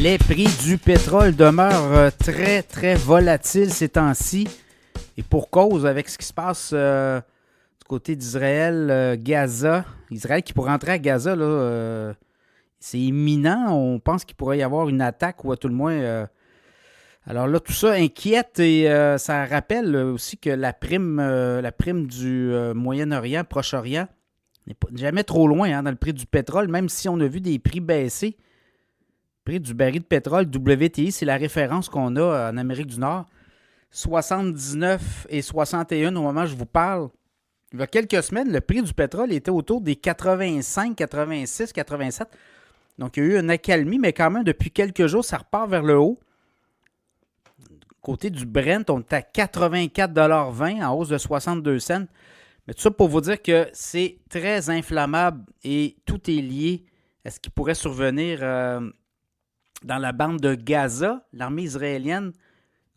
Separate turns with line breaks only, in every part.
Les prix du pétrole demeurent très, très volatiles ces temps-ci. Et pour cause, avec ce qui se passe du côté d'Israël, Gaza. Israël qui pourrait entrer à Gaza, là, c'est imminent. On pense qu'il pourrait y avoir une attaque ou à tout le moins... alors là, tout ça inquiète et ça rappelle aussi que la prime du Moyen-Orient, Proche-Orient, n'est jamais trop loin dans le prix du pétrole, même si on a vu des prix baisser. Le prix du baril de pétrole, WTI, c'est la référence qu'on a en Amérique du Nord. 79 et 61 au moment où je vous parle. Il y a quelques semaines, le prix du pétrole était autour des 85, 86, 87. Donc, il y a eu une accalmie, mais quand même, depuis quelques jours, ça repart vers le haut. Côté du Brent, on est à 84,20 en hausse de 62 cents. Mais tout ça pour vous dire que c'est très inflammable et tout est lié à ce qui pourrait survenir dans la bande de Gaza. L'armée israélienne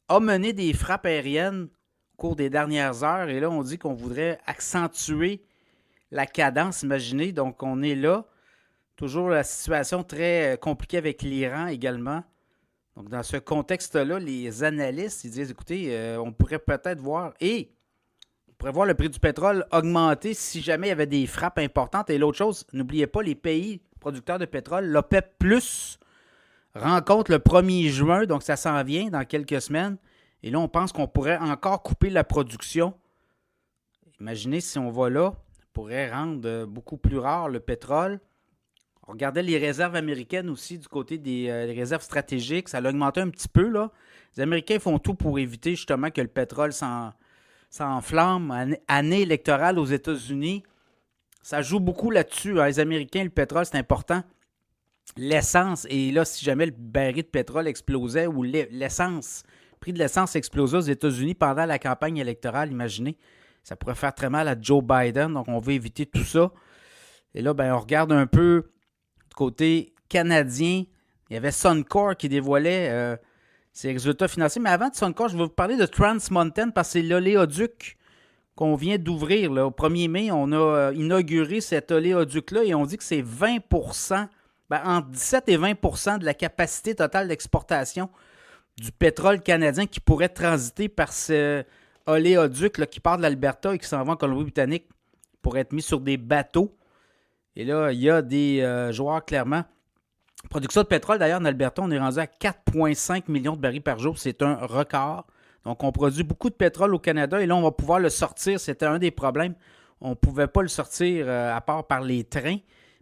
a mené des frappes aériennes au cours des dernières heures. Et là, on dit qu'on voudrait accentuer la cadence. Imaginez, donc on est là. Toujours la situation très compliquée avec l'Iran également. Donc, dans ce contexte-là, les analystes ils disent, écoutez, on pourrait peut-être voir, le prix du pétrole augmenter si jamais il y avait des frappes importantes. Et l'autre chose, n'oubliez pas, les pays producteurs de pétrole, l'OPEP+, rencontre le 1er juin, donc ça s'en vient dans quelques semaines. Et là, on pense qu'on pourrait encore couper la production. Imaginez si on va là, on pourrait rendre beaucoup plus rare le pétrole. On regardait les réserves américaines aussi du côté des réserves stratégiques. Ça a augmenté un petit peu, là. Les Américains font tout pour éviter justement que le pétrole s'enflamme. Année électorale aux États-Unis, ça joue beaucoup là-dessus. Les Américains, le pétrole, c'est important. L'essence, et là, si jamais le baril de pétrole explosait ou l'essence, le prix de l'essence explosait aux États-Unis pendant la campagne électorale, imaginez, ça pourrait faire très mal à Joe Biden. Donc, on veut éviter tout ça. Et là, on regarde un peu du côté canadien. Il y avait Suncor qui dévoilait ses résultats financiers. Mais avant de Suncor, je vais vous parler de Trans Mountain parce que c'est l'oléoduc qu'on vient d'ouvrir. Là. Au 1er mai, on a inauguré cet oléoduc-là et on dit que c'est 20%, entre 17 et 20% de la capacité totale d'exportation du pétrole canadien qui pourrait transiter par ce oléoduc là, qui part de l'Alberta et qui s'en va en Colombie-Britannique pour être mis sur des bateaux. Et là, il y a des joueurs clairement. Production de pétrole, d'ailleurs, en Alberta, on est rendu à 4,5 millions de barils par jour. C'est un record. Donc, on produit beaucoup de pétrole au Canada et là, on va pouvoir le sortir. C'était un des problèmes. On ne pouvait pas le sortir à part par les trains.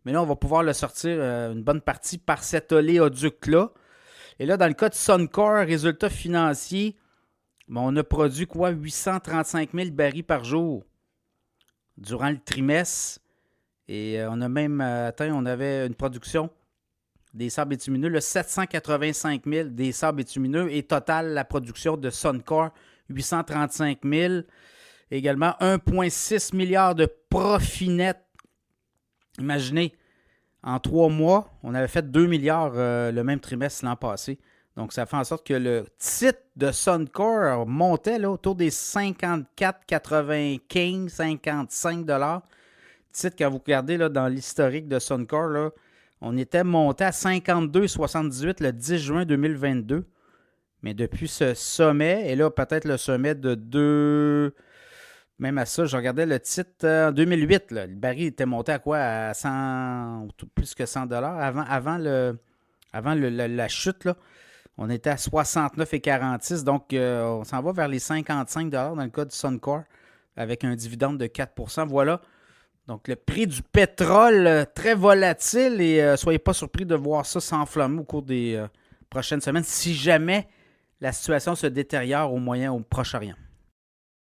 Mais là, on va pouvoir le sortir une bonne partie par cet oléoduc-là. Et là, dans le cas de Suncor, résultat financier, on a produit 835 000 barils par jour durant le trimestre. Et on a même atteint, on avait une production des sables bitumineux, le 785 000 des sables bitumineux et total la production de Suncor, 835 000. Également 1,6 milliard de profit net. Imaginez, en 3 mois, on avait fait 2 milliards le même trimestre l'an passé. Donc, ça fait en sorte que le titre de Suncor montait là, autour des 54, 95, 55 $. Titre, quand vous regardez là, dans l'historique de Suncor, là, on était monté à 52,78 le 10 juin 2022. Mais depuis ce sommet, et là, peut-être le sommet de 2... Même à ça, je regardais le titre en 2008. Là, le baril était monté à quoi? À 100, plus que 100 $. Avant la chute, là, on était à 69,46 $. Donc, on s'en va vers les 55 $ dans le cas du Suncor avec un dividende de 4 %. Voilà. Donc, le prix du pétrole, très volatile et soyez pas surpris de voir ça s'enflammer au cours des prochaines semaines si jamais la situation se détériore au Moyen ou au Proche-Orient.